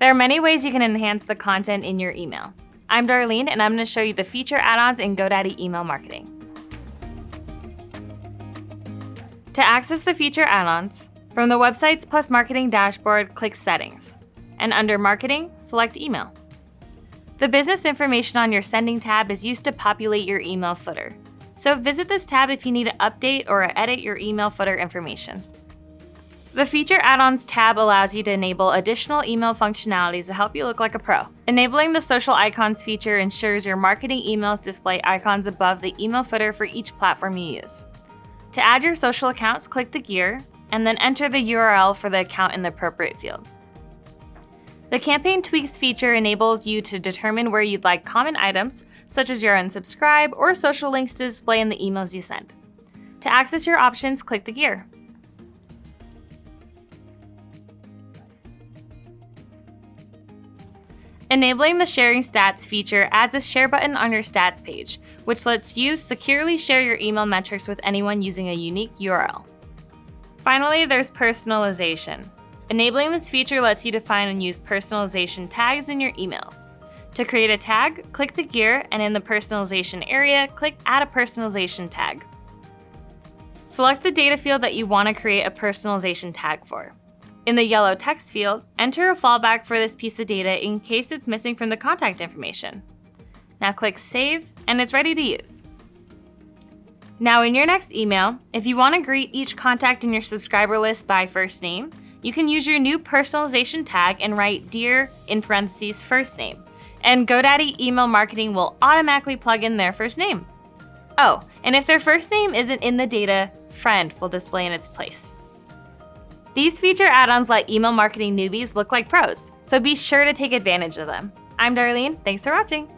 There are many ways you can enhance the content in your email. I'm Darlene, and I'm going to show you the feature add-ons in GoDaddy Email Marketing. To access the feature add-ons, from the Websites + Marketing dashboard, click Settings, and under Marketing, select Email. The business information on your Sending tab is used to populate your email footer, so visit this tab if you need to update or edit your email footer information. The Feature Add-ons tab allows you to enable additional email functionalities to help you look like a pro. Enabling the Social Icons feature ensures your marketing emails display icons above the email footer for each platform you use. To add your social accounts, click the gear, and then enter the URL for the account in the appropriate field. The Campaign Tweaks feature enables you to determine where you'd like common items, such as your unsubscribe or social links, to display in the emails you send. To access your options, click the gear. Enabling the Sharing Stats feature adds a share button on your stats page, which lets you securely share your email metrics with anyone using a unique URL. Finally, there's personalization. Enabling this feature lets you define and use personalization tags in your emails. To create a tag, click the gear, and in the personalization area, click Add a Personalization Tag. Select the data field that you want to create a personalization tag for. In the yellow text field, enter a fallback for this piece of data in case it's missing from the contact information. Now click Save, and it's ready to use. Now in your next email, if you want to greet each contact in your subscriber list by first name, you can use your new personalization tag and write Dear in parentheses first name, and GoDaddy Email Marketing will automatically plug in their first name. Oh, and if their first name isn't in the data, Friend will display in its place. These feature add-ons let email marketing newbies look like pros, so be sure to take advantage of them. I'm Darlene, thanks for watching.